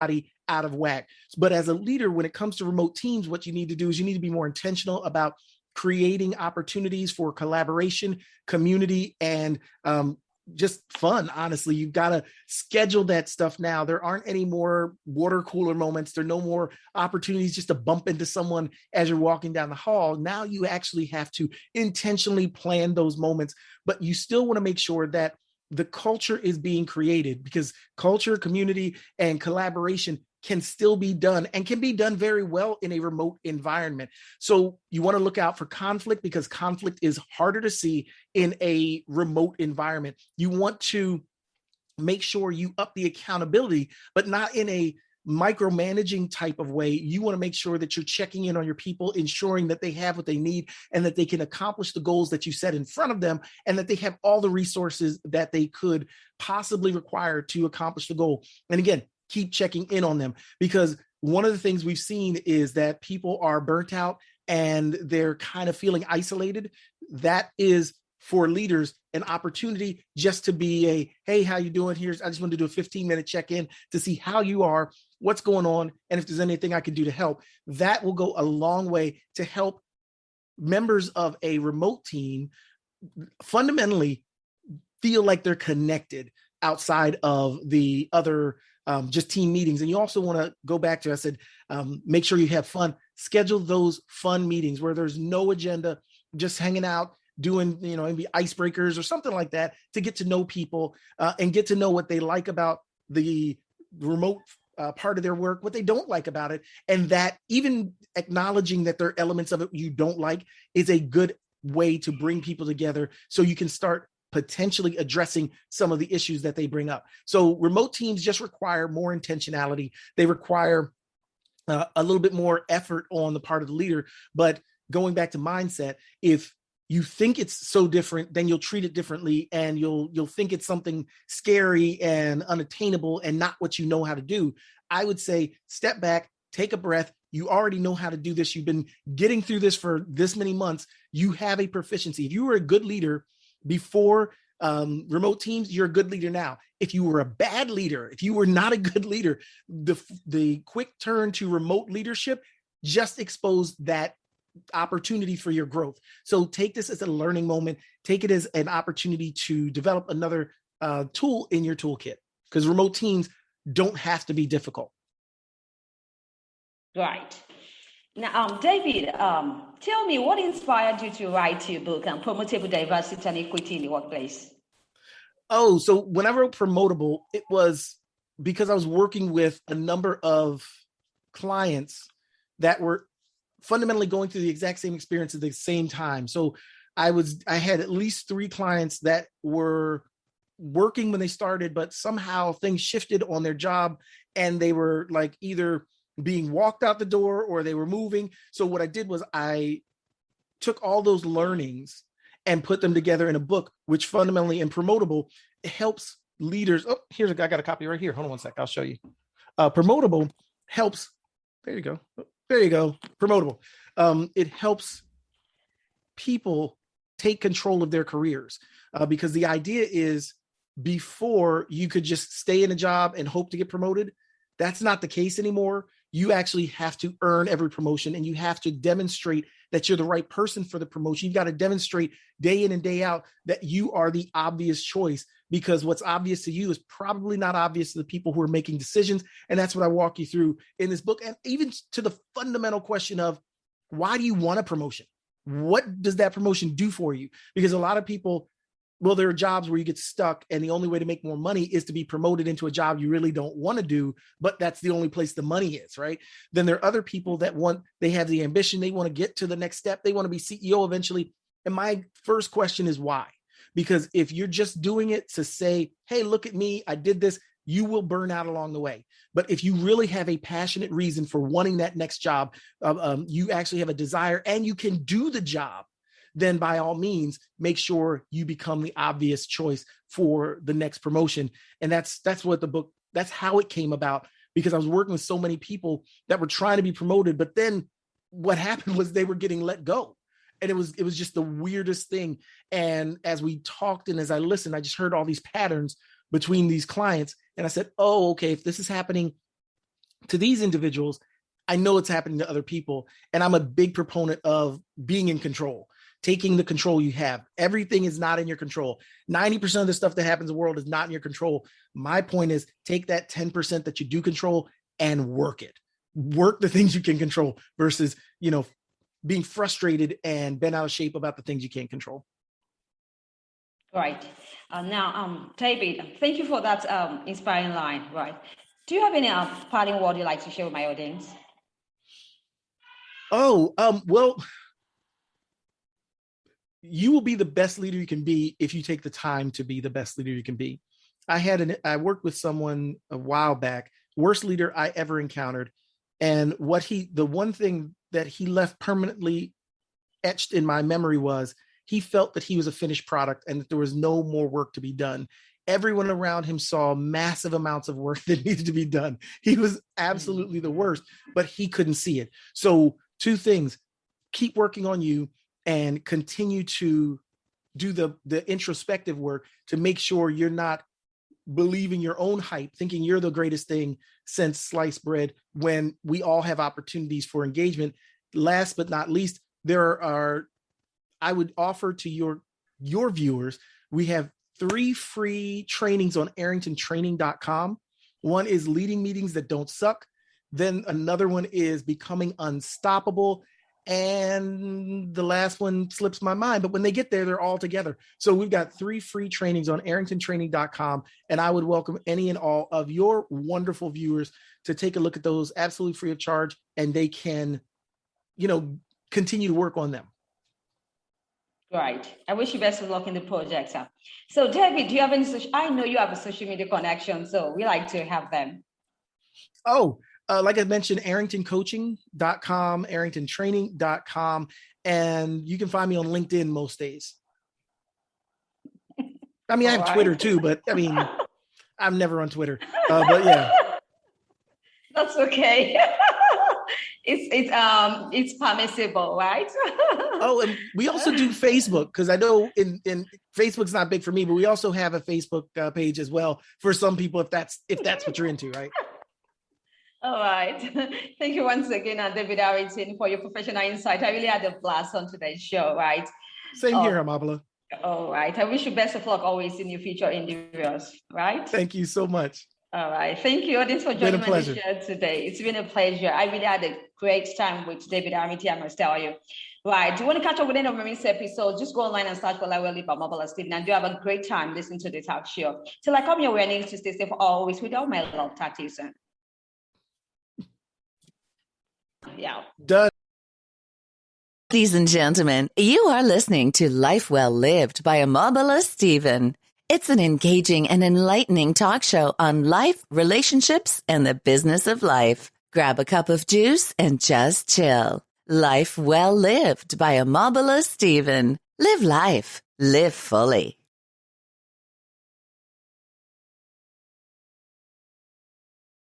out of whack. But as a leader, when it comes to remote teams, what you need to do is you need to be more intentional about creating opportunities for collaboration, community, and just fun. Honestly, you've got to schedule that stuff now. There aren't any more water cooler moments. There are no more opportunities just to bump into someone as you're walking down the hall. Now you actually have to intentionally plan those moments, but you still want to make sure that the culture is being created, because culture, community, and collaboration can still be done and can be done very well in a remote environment. So you want to look out for conflict, because conflict is harder to see in a remote environment. You want to make sure you up the accountability, but not in a micromanaging type of way. You want to make sure that you're checking in on your people, ensuring that they have what they need and that they can accomplish the goals that you set in front of them, and that they have all the resources that they could possibly require to accomplish the goal. And again, keep checking in on them, because one of the things we've seen is that people are burnt out and they're kind of feeling isolated. That is, for leaders, an opportunity just to be a, hey, how you doing? I just want to do a 15-minute check-in to see how you are, what's going on, and if there's anything I can do to help. That will go a long way to help members of a remote team fundamentally feel like they're connected outside of the other just team meetings. And you also want to go back to, I said, make sure you have fun. Schedule those fun meetings where there's no agenda, just hanging out, doing, maybe icebreakers or something like that, to get to know people and get to know what they like about the remote part of their work, what they don't like about it. And that even acknowledging that there are elements of it you don't like is a good way to bring people together, so you can start potentially addressing some of the issues that they bring up. So remote teams just require more intentionality. They require a little bit more effort on the part of the leader. But going back to mindset, if you think it's so different, then you'll treat it differently, and you'll think it's something scary and unattainable and not what you know how to do. I would say step back, take a breath. You already know how to do this. You've been getting through this for this many months. You have a proficiency. If you were a good leader before remote teams, you're a good leader now. If you were a bad leader, if you were not a good leader, the quick turn to remote leadership just exposed that opportunity for your growth. So take this as a learning moment. Take it as an opportunity to develop another tool in your toolkit, because remote teams don't have to be difficult. Right. Now, David, tell me, what inspired you to write your book on promotable diversity and equity in the workplace? Oh, so when I wrote Promotable, it was because I was working with a number of clients that were fundamentally going through the exact same experience at the same time. So I had at least 3 clients that were working when they started, but somehow things shifted on their job, and they were like either being walked out the door or they were moving. So what I did was I took all those learnings and put them together in a book, which fundamentally in Promotable, it helps leaders. Oh, I got a copy right here. Hold on one sec. I'll show you. Promotable helps. There you go. There you go. Promotable. It helps people take control of their careers, because the idea is, before you could just stay in a job and hope to get promoted. That's not the case anymore. You actually have to earn every promotion, and you have to demonstrate that you're the right person for the promotion. You've got to demonstrate day in and day out that you are the obvious choice, because what's obvious to you is probably not obvious to the people who are making decisions. And that's what I walk you through in this book. And even to the fundamental question of, why do you want a promotion? What does that promotion do for you? Because a lot of people, well, there are jobs where you get stuck, and the only way to make more money is to be promoted into a job you really don't want to do, but that's the only place the money is, right? Then there are other people that they have the ambition, they want to get to the next step, they want to be CEO eventually. And my first question is why? Because if you're just doing it to say, hey, look at me, I did this, you will burn out along the way. But if you really have a passionate reason for wanting that next job, you actually have a desire and you can do the job, then by all means, make sure you become the obvious choice for the next promotion. And that's what the book, that's how it came about, because I was working with so many people that were trying to be promoted, but then what happened was they were getting let go. And it was just the weirdest thing. And as we talked and as I listened, I just heard all these patterns between these clients. And I said, oh, okay, if this is happening to these individuals, I know it's happening to other people. And I'm a big proponent of being in control, taking the control you have. Everything is not in your control. 90% of the stuff that happens in the world is not in your control. My point is take that 10% that you do control and work it. Work the things you can control versus, being frustrated and bent out of shape about the things you can't control. Right. Now, David, thank you for that inspiring line. Right. Do you have any parting word you'd like to share with my audience? Well, you will be the best leader you can be if you take the time to be the best leader you can be. I worked with someone a while back, worst leader I ever encountered. And the one thing that he left permanently etched in my memory was he felt that he was a finished product and that there was no more work to be done. Everyone around him saw massive amounts of work that needed to be done. He was absolutely the worst, but he couldn't see it. So 2 things, keep working on you and continue to do the introspective work to make sure you're not believing your own hype, thinking you're the greatest thing since sliced bread, when we all have opportunities for engagement. Last but not least, I would offer to your viewers, we have 3 free trainings on arringtontraining.com. One is leading meetings that don't suck. Then another one is becoming unstoppable. And the last one slips my mind, but when they get there, they're all together. So we've got 3 free trainings on arringtontraining.com. And I would welcome any and all of your wonderful viewers to take a look at those absolutely free of charge, and they can, continue to work on them. Right. I wish you best of luck in the project. So David, do you have any I know you have a social media connection, so we like to have them. Like I mentioned, arringtoncoaching.com, arringtontraining.com, and you can find me on LinkedIn most days. I mean, I have Twitter too, but I mean, I'm never on Twitter, but yeah. That's okay. It's permissible, right? And we also do Facebook, because I know in Facebook's not big for me, but we also have a Facebook page as well for some people, if that's what you're into, right? All right. Thank you once again, David Arrington, for your professional insight. I really had a blast on today's show, right? Same here, Omobola. All right. I wish you best of luck always in your future endeavors, right? Thank you so much. All right. Thank you, audience, for joining me on the show today. It's been a pleasure. I really had a great time with David Arrington, I must tell you. Right. Do you want to catch up with any of my recent episodes? Just go online and search for Omobola Stephen, and do have a great time listening to the talk show. Till I come your way, I need to stay safe always with all my love. Talk to you soon. Yeah. Done. Ladies and gentlemen, you are listening to Life Well Lived by Omobola Stephen. It's an engaging and enlightening talk show on life, relationships, and the business of life. Grab a cup of juice and just chill. Life Well Lived by Omobola Stephen. Live life. Live fully.